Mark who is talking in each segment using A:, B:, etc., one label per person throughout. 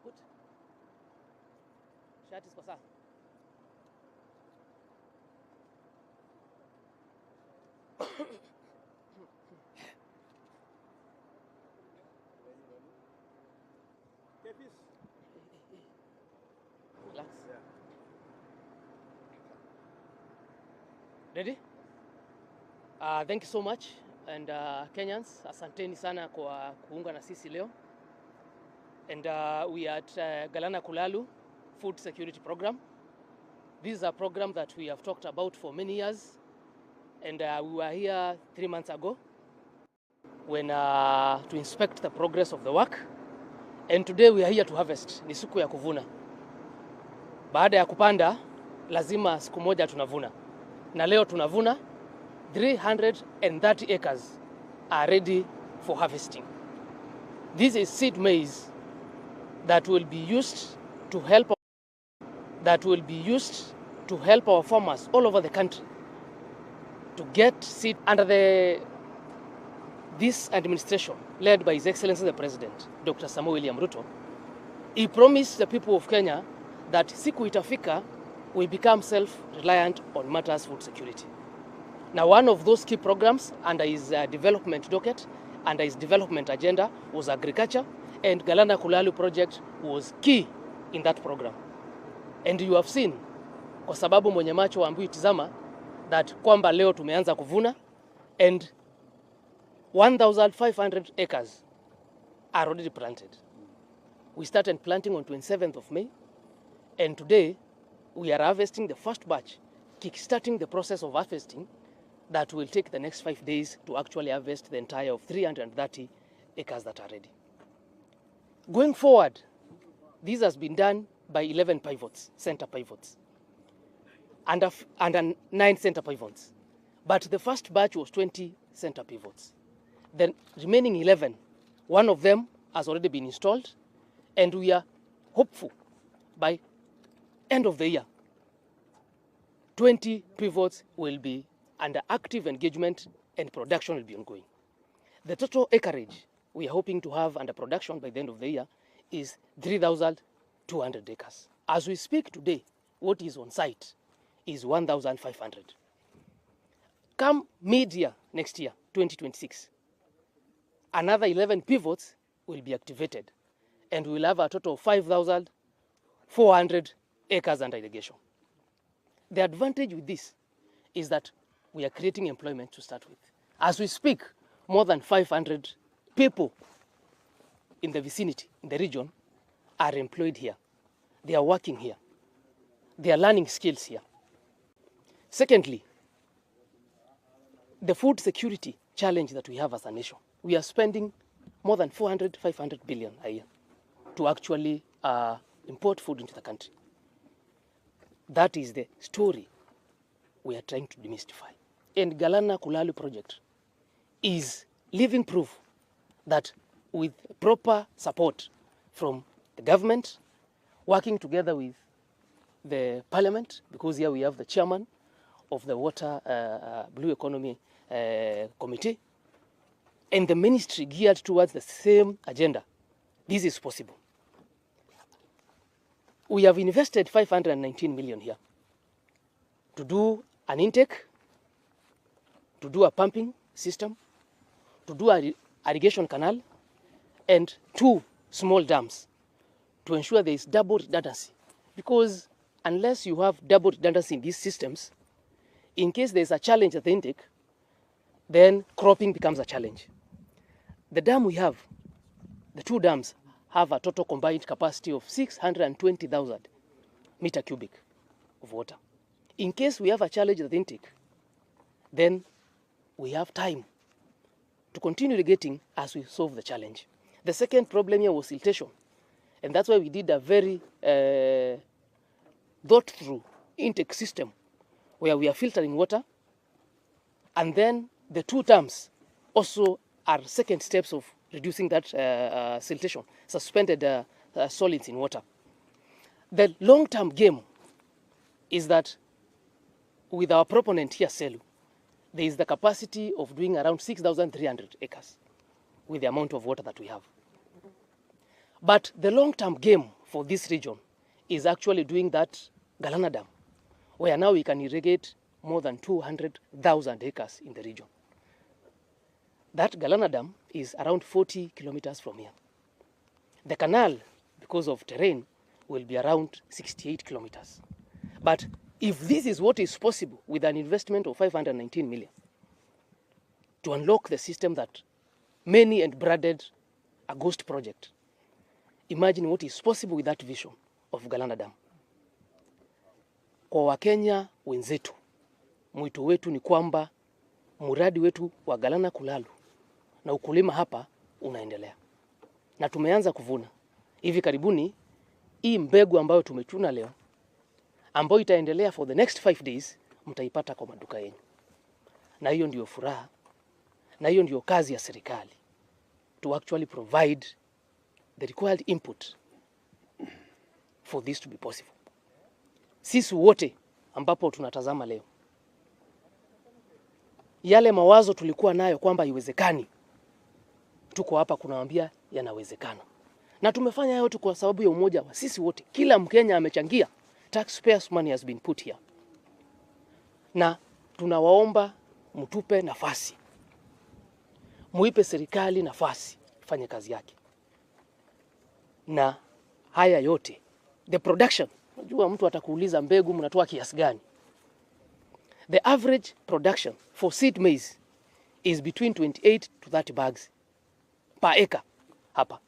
A: Good. Shati ziko sawa. Relax. Ready? Thank you so much. And Kenyans, asanteni sana kwa kuunga na sisi leo. And we are at Galana Kulalu Food Security Program. This is a program that we have talked about for many years. And we were here 3 months ago when to inspect the progress of the work. And today we are here to harvest. Ni siku ya kuvuna. Baada ya kupanda, lazima siku moja tunavuna. Na leo tunavuna 330 acres are ready for harvesting. This is seed maize that will be used to help our farmers all over the country to get seed under this administration led by His Excellency the President, Dr. Samuel William Ruto. He promised the people of Kenya that siku itafika we become self-reliant on matters food security. Now, one of those key programs under his development docket, under his development agenda, was agriculture, and Galana Kulalu project was key in that program. And you have seen, kwa sababu mwenye macho ambayo itizama, that kwamba leo tumeanza kuvuna, and 1,500 acres are already planted. We started planting on 27th of May, and today we are harvesting the first batch, kickstarting the process of harvesting that will take the next 5 days to actually harvest the entire of 330 acres that are ready. Going forward, this has been done by 11 pivots, center pivots, and 9 center pivots. But the first batch was 20 center pivots. The remaining 11, one of them has already been installed, and we are hopeful by end of the year, 20 pivots will be under active engagement and production will be ongoing. The total acreage we are hoping to have under production by the end of the year is 3,200 acres. As we speak today, what is on site is 1,500. Come mid-year next year, 2026, another 11 pivots will be activated, and we will have a total of 5,400 acres under irrigation. The advantage with this is that we are creating employment to start with. As we speak, more than 500 people in the vicinity, in the region, are employed here. They are working here. They are learning skills here. Secondly, the food security challenge that we have as a nation. We are spending more than 500 billion a year to actually import food into the country. That is the story we are trying to demystify. And Galana Kulalu project is living proof that with proper support from the government, working together with the parliament, because here we have the chairman of the Water Blue Economy Committee, and the ministry geared towards the same agenda. This is possible. We have invested 519 million here to do an intake, to do a pumping system, to do an irrigation canal, and 2 small dams to ensure there is double redundancy. Because unless you have double redundancy in these systems, in case there is a challenge at the intake, then cropping becomes a challenge. The dam we have, the 2 dams, have a total combined capacity of 620,000 meter cubic of water. In case we have a challenge at the intake, then we have time to continue irrigating as we solve the challenge. The second problem here was siltation, and that's why we did a very thought-through intake system where we are filtering water, and then the 2 dams also are second steps of reducing that siltation, suspended solids in water. The long-term game is that with our proponent here, Selu, there is the capacity of doing around 6,300 acres with the amount of water that we have. But the long-term game for this region is actually doing that Galana Dam, where now we can irrigate more than 200,000 acres in the region. That Galana Dam is around 40 kilometers from here. The canal, because of terrain, will be around 68 kilometers. But if this is what is possible with an investment of 519 million to unlock the system that many and branded a ghost project, imagine what is possible with that vision of Galana Dam. Kwa Wakenya wenzetu, mwito wetu ni kwamba mradi wetu wa Galana Kulalu na ukulima hapa unaendelea. Na tumeanza kuvuna. Hivi karibuni hii mbegu ambayo tumechuna leo, ambayo itaendelea for the next 5 days, mtaipata kwa maduka yenu. Na hiyo ndio furaha, na hiyo ndio kazi ya serikali, to actually provide the required input for this to be possible. Sisi wote ambapo tunatazama leo, yale mawazo tulikuwa nayo kwamba haiwezekani, tuko hapa kunawaambia yanawezekana. Na tumefanya yote kwa sababu ya umoja wa sisi wote. Kila Mkenya amechangia. Taxpayers money has been put here. Na tunawaomba mtupe nafasi. Muipe serikali nafasi ifanye kazi yake. Na haya yote, the production, unajua mtu atakuuliza mbegu mnatoa kiasi gani? The average production for seed maize is between 28 to 30 bags per acre hapa.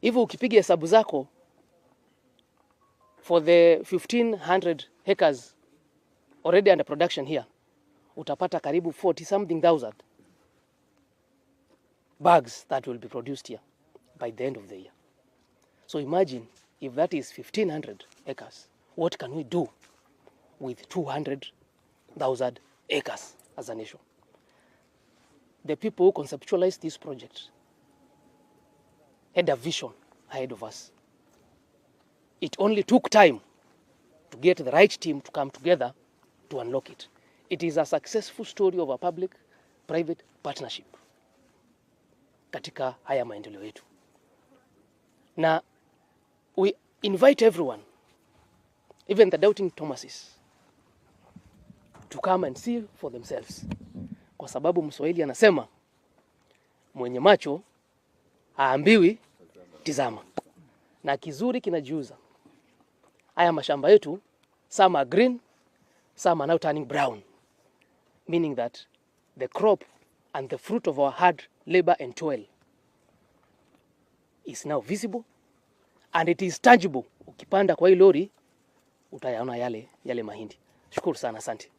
A: Hivyo ukipiga hesabu zako, for the 1,500 acres already under production here, utapata karibu 40-something,000 bags that will be produced here by the end of the year. So imagine if that is 1,500 acres, what can we do with 200,000 acres as a nation? The people who conceptualized this project had a vision ahead of us. It only took time to get the right team to come together to unlock it. It is a successful story of a public-private partnership katika haya maendeleo yetu. Na we invite everyone, even the doubting Thomases, to come and see for themselves. Kwa sababu Mswahili anasema mwenye macho haambiwi tizama. Na kizuri kinajiuza. Haya mashamba yetu, some are green, some are now turning brown. Meaning that the crop and the fruit of our hard labor and toil is now visible and it is tangible. Ukipanda kwa hii lori, utayaona yale mahindi. Shukuru sana, asante.